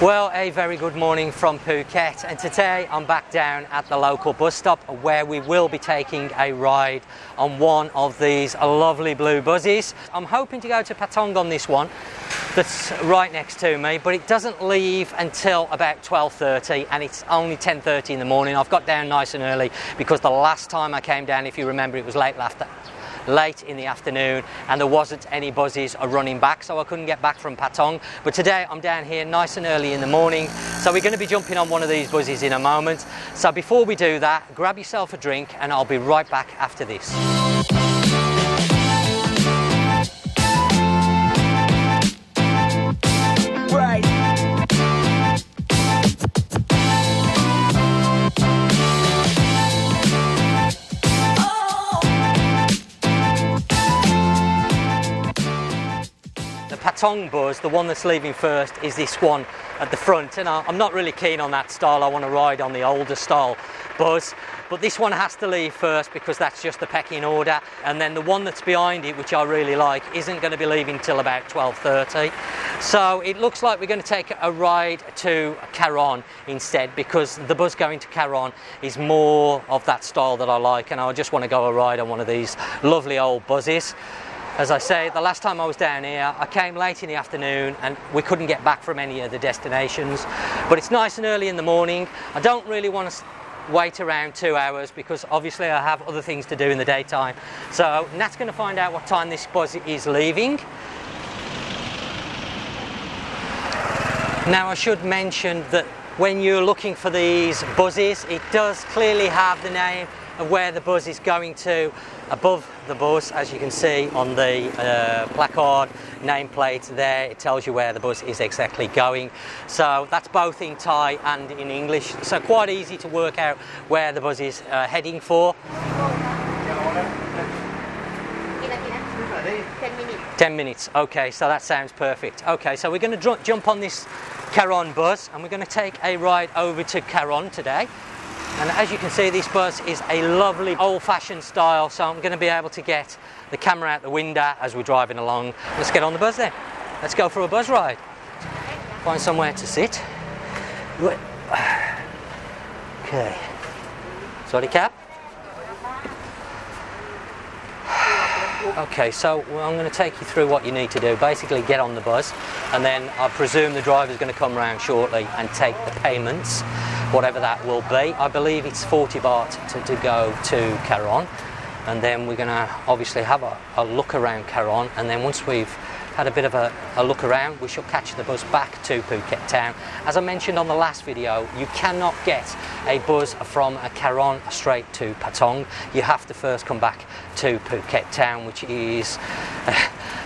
Well, a very good morning from Phuket, and today I'm back down at the local bus stop where we will be taking a ride on one of these lovely blue buses. I'm hoping to go to Patong on this one that's right next to me, but it doesn't leave until about 12:30 and it's only 10:30 in the morning. I've got down nice and early because the last time I came down, if you remember, it was late in the afternoon and there wasn't any buses running back, so I couldn't get back from Patong. But today I'm down here nice and early in the morning, so we're going to be jumping on one of these buses in a moment. So before we do that, grab yourself a drink and I'll be right back after this. Right. Patong bus, the one that's leaving first, is this one at the front, and I'm not really keen on that style. I want to ride on the older style bus, but this one has to leave first because that's just the pecking order, and then the one that's behind it, which I really like, isn't going to be leaving till about 12:30. So it looks like we're going to take a ride to Karon instead, because the bus going to Karon is more of that style that I like, and I just want to go a ride on one of these lovely old buses. As I say, the last time I was down here, I came late in the afternoon and we couldn't get back from any of the destinations. But it's nice and early in the morning. I don't really want to wait around 2 hours because obviously I have other things to do in the daytime. So Nat's going to find out what time this bus is leaving. Now I should mention that when you're looking for these buses, it does clearly have the name of where the bus is going to above the bus. As you can see on the placard nameplate there, it tells you where the bus is exactly going. So that's both in Thai and in English, so quite easy to work out where the bus is heading for. 10 minutes. 10 minutes, okay, so that sounds perfect. Okay, so we're going to jump on this Karon bus and we're going to take a ride over to Karon today. And as you can see, this bus is a lovely old-fashioned style, so I'm going to be able to get the camera out the window as we're driving along. Let's get on the bus then. Let's go for a bus ride. Find somewhere to sit. Okay. Sorry, Cap. Okay, so I'm going to take you through what you need to do. Basically get on the bus, and then I presume the driver's going to come around shortly and take the payments, whatever that will be. I believe it's 40 baht to go to Karon, and then we're going to obviously have a look around Karon, and then once we've had a bit of a look around, we shall catch the bus back to Phuket town. As I mentioned on the last video, you cannot get a bus from Karon straight to Patong. You have to first come back to Phuket town, which is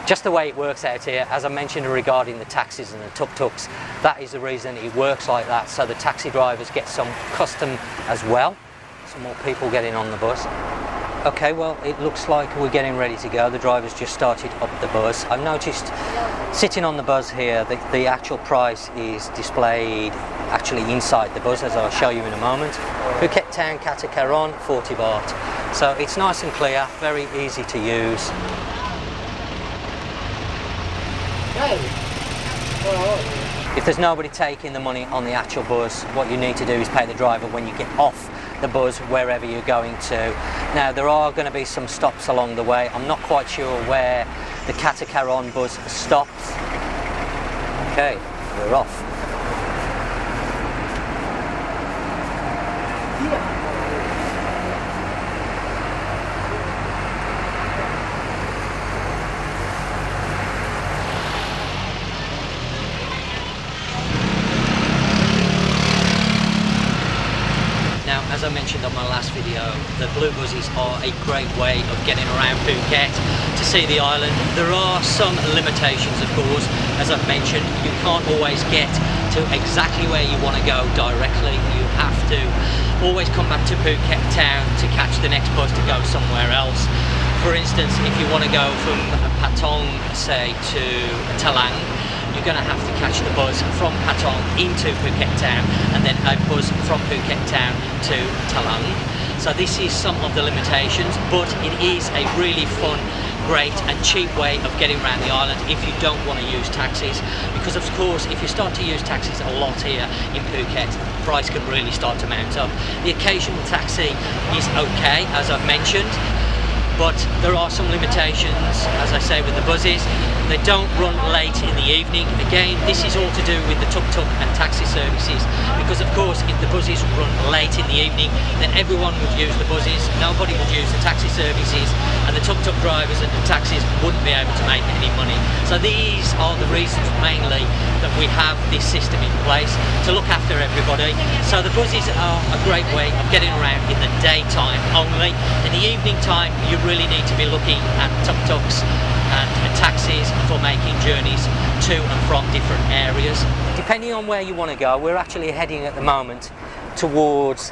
just the way it works out here. As I mentioned regarding the taxis and the tuk-tuks, that is the reason it works like that, so the taxi drivers get some custom as well. Some more people getting on the bus. Okay, well, it looks like we're getting ready to go. The driver's just started up the bus. I've noticed sitting on the bus here, the actual price is displayed actually inside the bus, as I'll show you in a moment. Phuket town, Kata, Karon, 40 baht. So it's nice and clear, very easy to use. If there's nobody taking the money on the actual bus, what you need to do is pay the driver when you get off the bus wherever you're going to. Now there are going to be some stops along the way. I'm not quite sure where the Kata Karon bus stops. Okay, we're off. As I mentioned on my last video, the blue buses are a great way of getting around Phuket to see the island. There are some limitations, of course. As I've mentioned, you can't always get to exactly where you want to go directly. You have to always come back to Phuket town to catch the next bus to go somewhere else. For instance, if you want to go from Patong, say, to Talang, you're going to have to catch the bus from Patong into Phuket town and then a bus from Phuket town to Talang. So this is some of the limitations, but it is a really fun great and cheap way of getting around the island if you don't want to use taxis, because of course if you start to use taxis a lot here in Phuket, the price can really start to mount up. The occasional taxi is okay, as I've mentioned, but there are some limitations, as I say, with the buses. They don't run late in the evening. Again, this is all to do with the tuk-tuk and taxi services, because of course if the buses run late in the evening, then everyone would use the buses, nobody would use the taxi services, and the tuk-tuk drivers and the taxis wouldn't be able to make any money. So these are the reasons mainly that we have this system in place to look after everybody. So the buses are a great way of getting around in the daytime only. In the evening time, you really need to be looking at tuk-tuks and taxis for making journeys to and from different areas. Depending on where you want to go, we're actually heading at the moment towards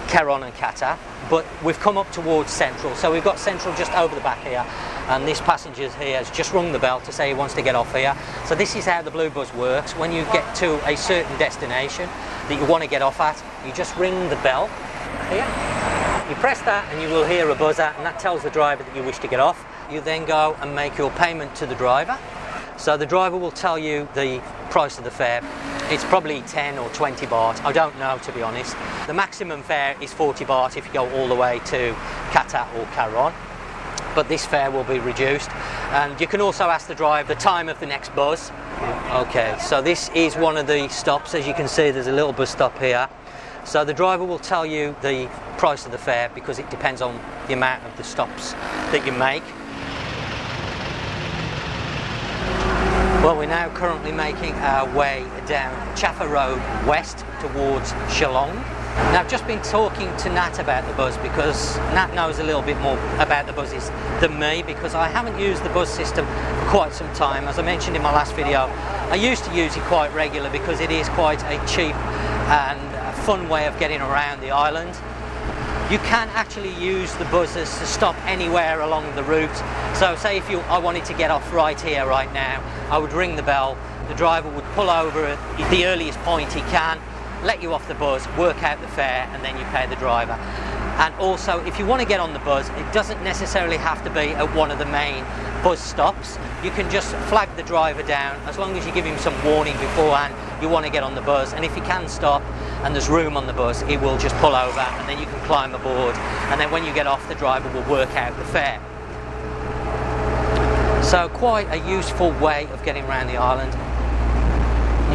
Karon and Kata, but we've come up towards Central. So we've got Central just over the back here, and this passenger here has just rung the bell to say he wants to get off here. So this is how the Blue Bus works. When you get to a certain destination that you want to get off at, you just ring the bell here. You press that and you will hear a buzzer, and that tells the driver that you wish to get off. You then go and make your payment to the driver. So the driver will tell you the price of the fare. It's probably 10 or 20 baht, I don't know, to be honest. The maximum fare is 40 baht if you go all the way to Kata or Karon, but this fare will be reduced. And you can also ask the driver the time of the next bus. Okay, so this is one of the stops. As you can see, there's a little bus stop here. So the driver will tell you the price of the fare because it depends on the amount of the stops that you make. Well, we're now currently making our way down Chaffa Road west towards Shillong. Now, I've just been talking to Nat about the bus because Nat knows a little bit more about the buses than me, because I haven't used the bus system for quite some time. As I mentioned in my last video, I used to use it quite regular because it is quite a cheap and fun way of getting around the island. You can actually use the buses to stop anywhere along the route. So say if I wanted to get off right here, right now, I would ring the bell, the driver would pull over at the earliest point he can, let you off the bus, work out the fare, and then you pay the driver. And also, if you want to get on the bus, it doesn't necessarily have to be at one of the main bus stops. You can just flag the driver down, as long as you give him some warning beforehand you want to get on the bus, and if he can stop and there's room on the bus, he will just pull over and then you can climb aboard, and then when you get off, the driver will work out the fare. So quite a useful way of getting around the island.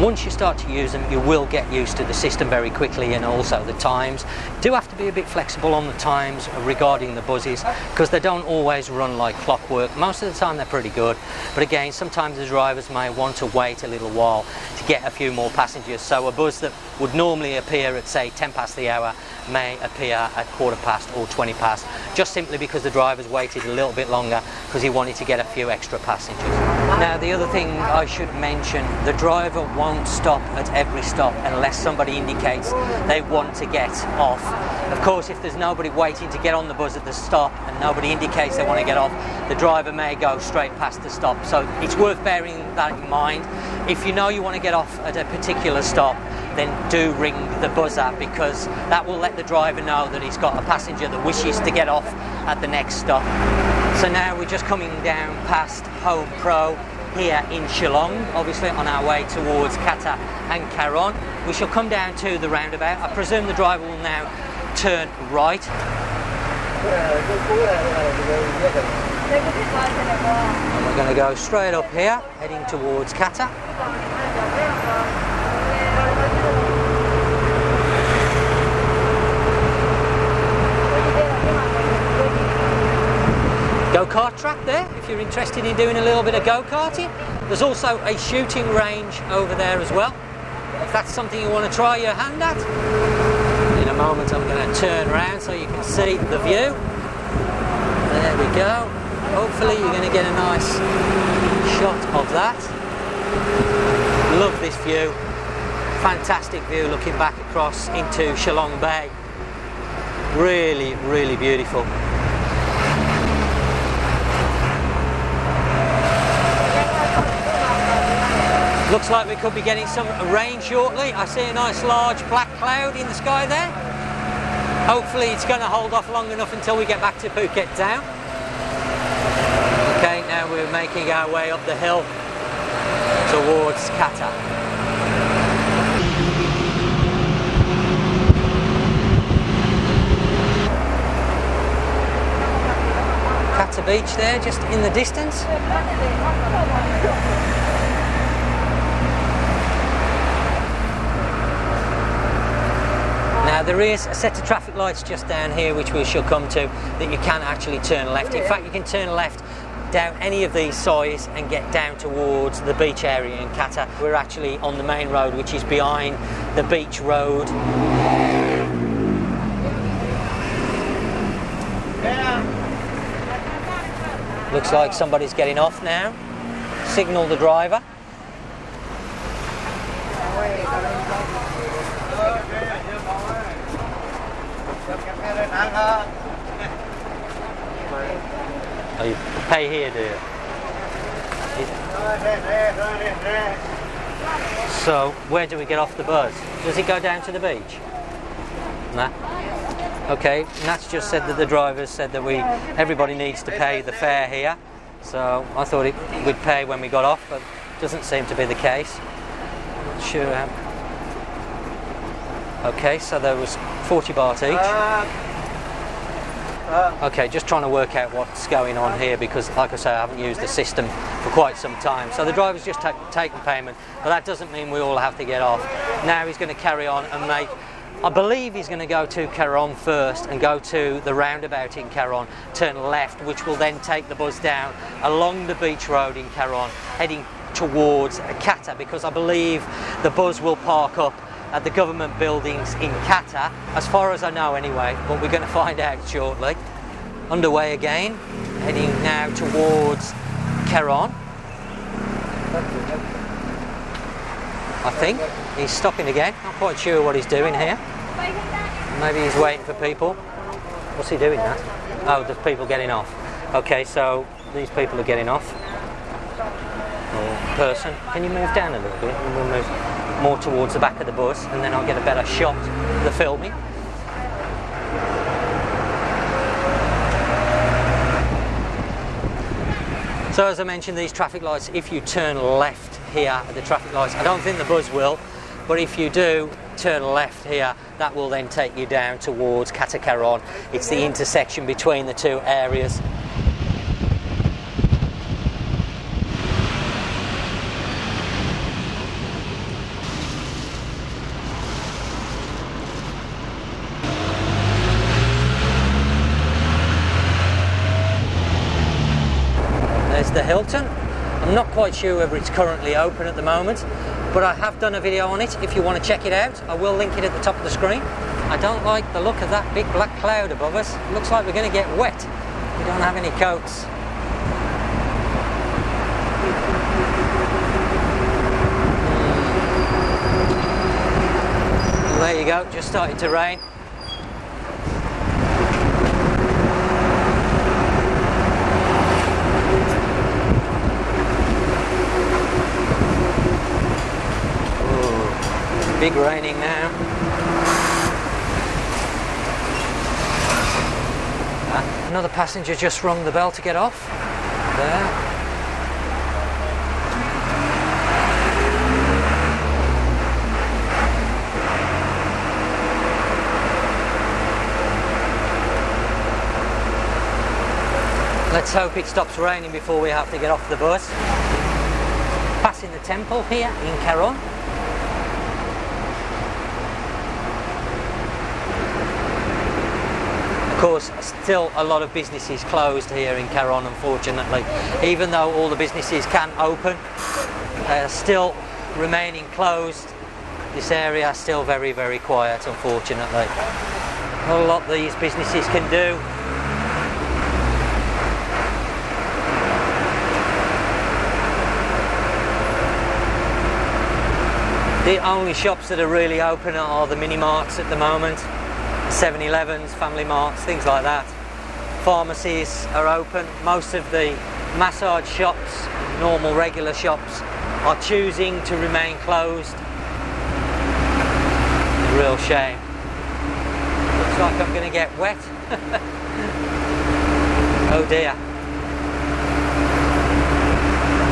Once you start to use them, you will get used to the system very quickly, and also the times. Do have to be a bit flexible on the times regarding the buses, because they don't always run like clockwork. Most of the time they're pretty good, but again, sometimes the drivers may want to wait a little while to get a few more passengers. So a bus that would normally appear at, say, 10 past the hour may appear at quarter past or 20 past, just simply because the driver's waited a little bit longer because he wanted to get a few extra passengers. Now, the other thing I should mention, the driver won't stop at every stop unless somebody indicates they want to get off. Of course, if there's nobody waiting to get on the bus at the stop and nobody indicates they want to get off, the driver may go straight past the stop. So it's worth bearing that in mind. If you know you want to get off at a particular stop, then do ring the buzzer, because that will let the driver know that he's got a passenger that wishes to get off at the next stop. So now we're just coming down past Home Pro here in Shillong, obviously on our way towards Kata and Karon. We shall come down to the roundabout. I presume the driver will now turn right. And we're going to go straight up here, heading towards Kata. Go-kart track there, if you're interested in doing a little bit of go-karting. There's also a shooting range over there as well, if that's something you want to try your hand at. In a moment I'm going to turn around so you can see the view. There we go. Hopefully you're going to get a nice shot of that. Love this view. Fantastic view looking back across into Shillong Bay. Really, really beautiful. Looks like we could be getting some rain shortly. I see a nice large black cloud in the sky there. Hopefully it's going to hold off long enough until we get back to Phuket town. now we're making our way up the hill towards Kata. Kata beach there, just in the distance. Now there is a set of traffic lights just down here which we shall come to, that you can actually turn left. In fact, you can turn left down any of these sides and get down towards the beach area in Kata. We're actually on the main road which is behind the beach road. Looks like somebody's getting off now. Signal the driver. Oh, you pay here, do you? So, where do we get off the bus? Does it go down to the beach? Nah. Okay, Nat's just said that the drivers said that everybody needs to pay the fare here. So I thought we'd pay when we got off, but it doesn't seem to be the case. Not sure. Okay, so there was 40 baht each. Okay, just trying to work out what's going on here because, like I say, I haven't used the system for quite some time. So the driver's just taken payment, but that doesn't mean we all have to get off. Now he's going to carry on and I believe he's going to go to Karon first and go to the roundabout in Karon, turn left, which will then take the bus down along the beach road in Karon, heading towards Kata, because I believe the bus will park up at the government buildings in Kata, as far as I know anyway, but we're going to find out shortly. Underway again, heading now towards Karon. I think he's stopping again, not quite sure what he's doing here. Maybe he's waiting for people. What's he doing, Nat? Oh, there's people getting off. Okay, so these people are getting off. Person, can you move down a little bit? And we'll move more towards the back of the bus, and then I'll get a better shot of the filming. So as I mentioned, these traffic lights, if you turn left here at the traffic lights, I don't think the bus will, but if you do turn left here, that will then take you down towards Kata Karon. It's the intersection between the two areas. There's the Hilton. I'm not quite sure whether it's currently open at the moment, but I have done a video on it. If you want to check it out, I will link it at the top of the screen. I don't like the look of that big black cloud above us. It looks like we're going to get wet. We don't have any coats. Well, there you go, just started to rain. Big raining now. Another passenger just rung the bell to get off. There. Let's hope it stops raining before we have to get off the bus. Passing the temple here in Karon. Of course, still a lot of businesses closed here in Karon, unfortunately. Even though all the businesses can open, they are still remaining closed. This area is still very, very quiet, unfortunately. Not a lot these businesses can do. The only shops that are really open are the mini-marts at the moment. 7-Elevens, family marts, things like that. Pharmacies are open. Most of the massage shops, normal regular shops, are choosing to remain closed. A real shame. Looks like I'm going to get wet. Oh dear.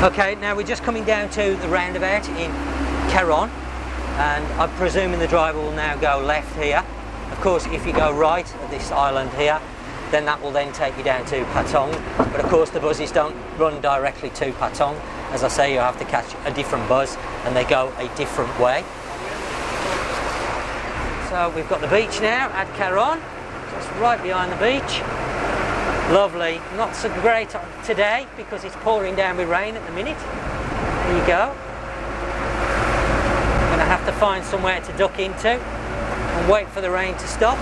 Okay, now we're just coming down to the roundabout in Karon, and I'm presuming the driver will now go left here. Of course, if you go right at this island here, then that will then take you down to Patong. But of course the buses don't run directly to Patong. As I say, you have to catch a different bus and they go a different way. So we've got the beach now at Karon, just right behind the beach. Lovely, not so great today because it's pouring down with rain at the minute. There you go. I'm going to have to find somewhere to duck into and wait for the rain to stop.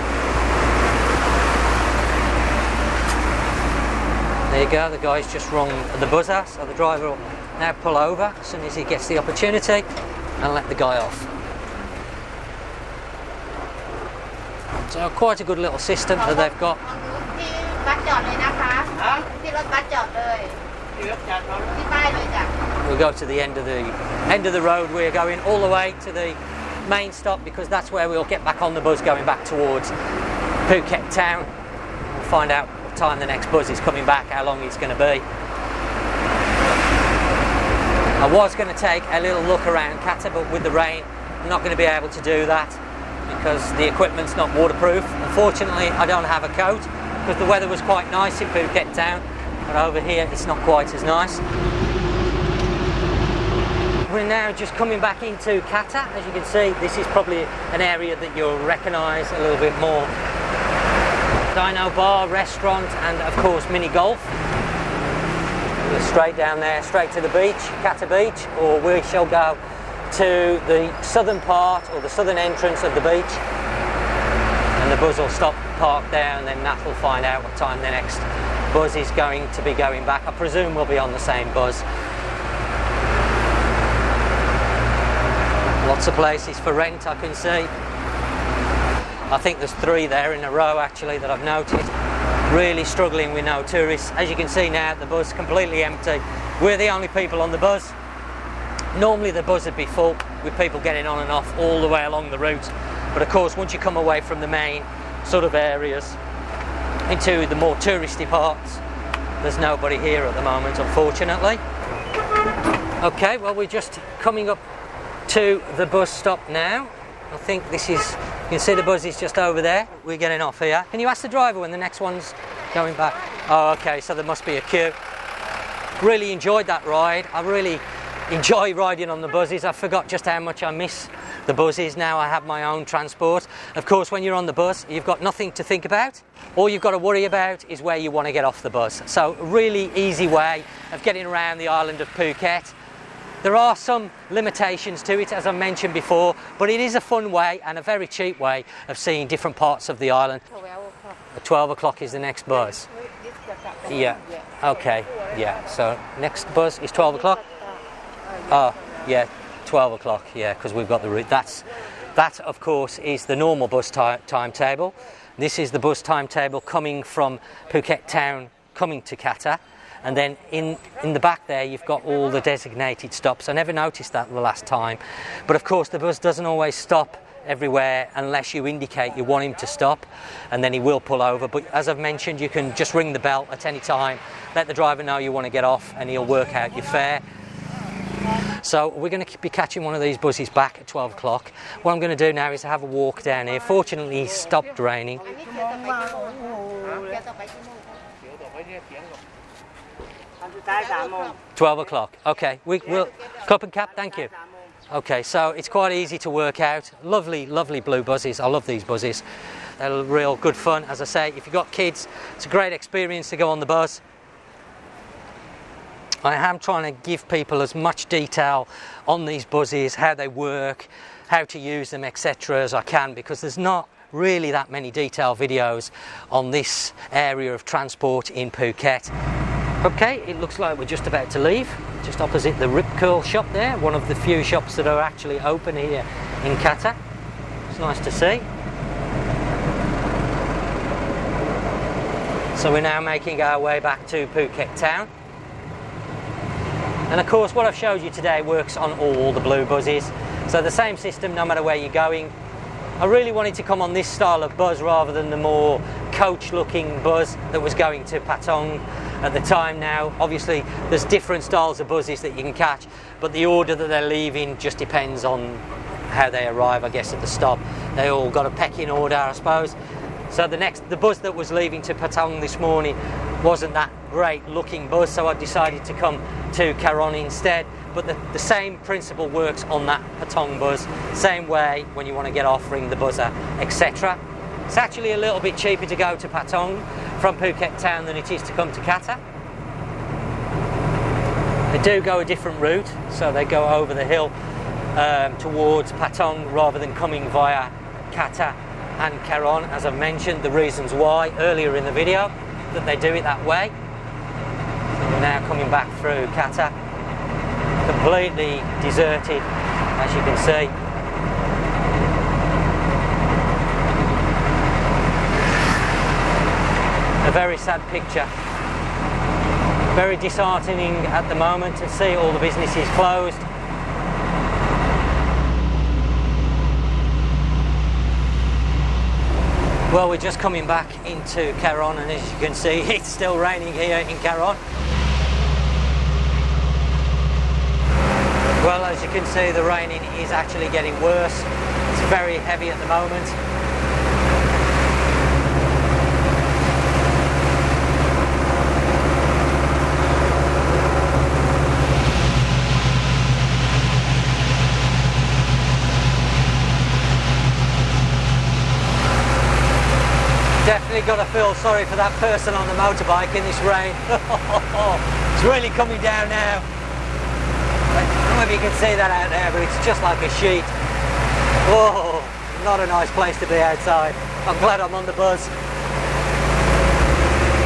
There you go, the guy's just rung the buzzer, so the driver will now pull over as soon as he gets the opportunity and let the guy off. So quite a good little system that they've got. We'll go to the end of the road. We're going all the way to the main stop because that's where we'll get back on the bus going back towards Phuket town. We'll find out what time the next bus is coming back, how long it's going to be. I was going to take a little look around Kata, but with the rain I'm not going to be able to do that because the equipment's not waterproof. Unfortunately, I don't have a coat because the weather was quite nice in Phuket town, but over here it's not quite as nice. We're now just coming back into Kata. As you can see, this is probably an area that you'll recognise a little bit more. Dino bar, restaurant, and of course mini golf. We're straight down there, straight to the beach, Kata beach, or we shall go to the southern part or the southern entrance of the beach, and the bus will stop, park there, and then Nat will find out what time the next bus is going to be going back. I presume we'll be on the same bus. Lots of places for rent I can see. I think there's 3 there in a row actually that I've noticed. Really struggling with no tourists. As you can see now, the bus completely empty. We're the only people on the bus. Normally the bus would be full with people getting on and off all the way along the route. But of course, once you come away from the main sort of areas into the more touristy parts, there's nobody here at the moment, unfortunately. Okay, well, we're just coming up to the bus stop now. I think this is, you can see the bus is just over there. We're getting off here. Can you ask the driver when the next one's going back? Oh, okay, so there must be a queue. Really enjoyed that ride. I really enjoy riding on the buses. I forgot just how much I miss the buses. Now I have my own transport. Of course, when you're on the bus, you've got nothing to think about. All you've got to worry about is where you want to get off the bus. So a really easy way of getting around the island of Phuket. There are some limitations to it, as I mentioned before, but it is a fun way and a very cheap way of seeing different parts of the island. 12 o'clock is the next bus. Yeah, okay, yeah. So next bus is 12 o'clock? Oh, yeah, 12 o'clock, yeah, because we've got the route. That, of course, is the normal bus timetable. This is the bus timetable coming from Phuket town, coming to Kata. And then in the back there you've got all the designated stops. I never noticed that the last time, but of course the bus doesn't always stop everywhere unless you indicate you want him to stop, and then he will pull over. But as I've mentioned, you can just ring the bell at any time, let the driver know you want to get off, and he'll work out your fare. So we're going to be catching one of these buses back at 12 o'clock. What I'm going to do now is have a walk down here. Fortunately it stopped raining. 12 o'clock, okay. We'll cup and cap, thank you. Okay, so it's quite easy to work out. Lovely, lovely blue buses. I love these buses. They're real good fun. As I say, if you've got kids, it's a great experience to go on the bus. I am trying to give people as much detail on these buses, how they work, how to use them, etc. as I can, because there's not really that many detailed videos on this area of transport in Phuket. Okay, it looks like we're just about to leave, just opposite the Rip Curl shop there, one of the few shops that are actually open here in Kata. It's nice to see. So we're now making our way back to Phuket town. And of course what I've showed you today works on all the blue buses. So the same system no matter where you're going. I really wanted to come on this style of bus rather than the more coach looking bus that was going to Patong. at the time now. Obviously there's different styles of buses that you can catch, but the order that they're leaving just depends on how they arrive, I guess, at the stop. They all got a pecking order, I suppose. So the bus that was leaving to Patong this morning wasn't that great looking bus, so I decided to come to Karon instead. But the same principle works on that Patong bus, same way when you want to get off, ring the buzzer, etc. It's actually a little bit cheaper to go to Patong from Phuket town than it is to come to Kata. They do go a different route, so they go over the hill towards Patong rather than coming via Kata and Karon, as I've mentioned the reasons why earlier in the video that they do it that way. So we're now coming back through Kata, completely deserted, as you can see. A very sad picture, very disheartening at the moment to see all the businesses closed. Well, we're just coming back into Karon, and as you can see, it's still raining here in Karon. Well, as you can see, the raining is actually getting worse. It's very heavy at the moment. Definitely got to feel sorry for that person on the motorbike in this rain. It's really coming down now. I don't know if you can see that out there, but it's just like a sheet. Oh, not a nice place to be outside. I'm glad I'm on the bus.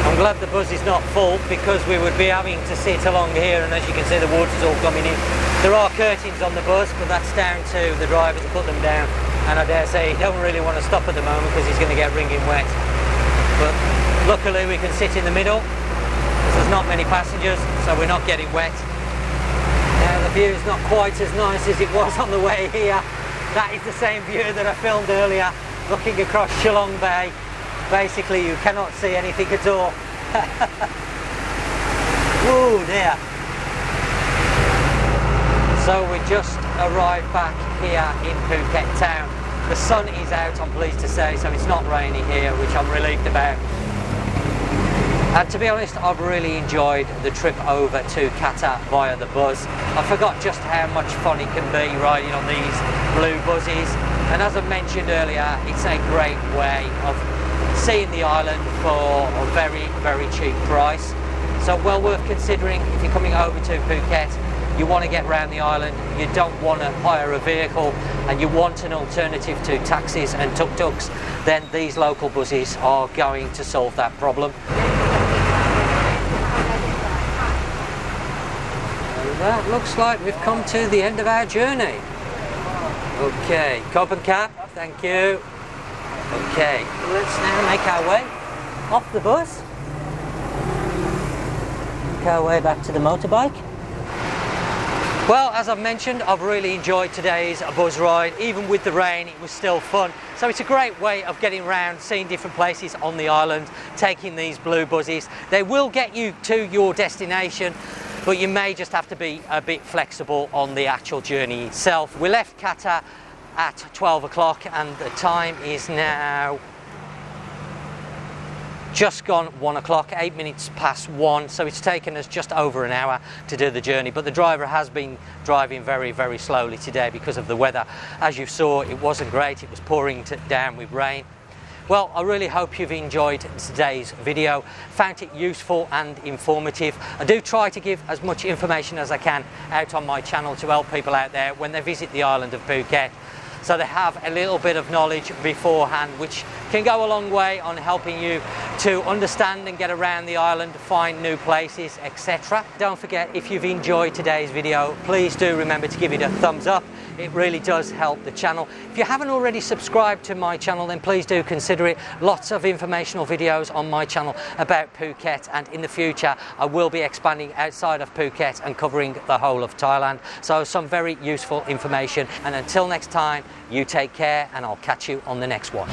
I'm glad the bus is not full, because we would be having to sit along here, and as you can see, the water's all coming in. There are curtains on the bus, but that's down to the driver to put them down. And I dare say he don't really want to stop at the moment because he's going to get wringing wet. But luckily we can sit in the middle because there's not many passengers, so we're not getting wet. Now the view is not quite as nice as it was on the way here. That is the same view that I filmed earlier, looking across Shillong Bay. Basically you cannot see anything at all. Oh dear. So we just arrived back here in Phuket town. The sun is out, I'm pleased to say, so it's not raining here, which I'm relieved about. And to be honest, I've really enjoyed the trip over to Kata via the bus. I forgot just how much fun it can be riding on these blue buses. And as I mentioned earlier, it's a great way of seeing the island for a very, very cheap price. So well worth considering if you're coming over to Phuket. You want to get around the island, you don't want to hire a vehicle, and you want an alternative to taxis and tuk-tuks, then these local buses are going to solve that problem. And that looks like we've come to the end of our journey. Okay, cop and cap, thank you. Okay, let's now make our way off the bus. Make our way back to the motorbike. Well, as I've mentioned, I've really enjoyed today's bus ride. Even with the rain, it was still fun. So it's a great way of getting around, seeing different places on the island, taking these blue buses. They will get you to your destination, but you may just have to be a bit flexible on the actual journey itself. We left Kata at 12 o'clock and the time is now just gone 1 o'clock, 8 minutes past 1, so it's taken us just over an hour to do the journey. But the driver has been driving very, very slowly today because of the weather. As you saw, it wasn't great, it was pouring down with rain. Well, I really hope you've enjoyed today's video, found it useful and informative. I do try to give as much information as I can out on my channel to help people out there when they visit the island of Phuket, so they have a little bit of knowledge beforehand, which can go a long way on helping you to understand and get around the island, find new places, etc. Don't forget, if you've enjoyed today's video, please do remember to give it a thumbs up. It really does help the channel. If you haven't already subscribed to my channel, then please do consider it. Lots of informational videos on my channel about Phuket, and in the future I will be expanding outside of Phuket and covering the whole of Thailand. So some very useful information, and until next time, you take care and I'll catch you on the next one.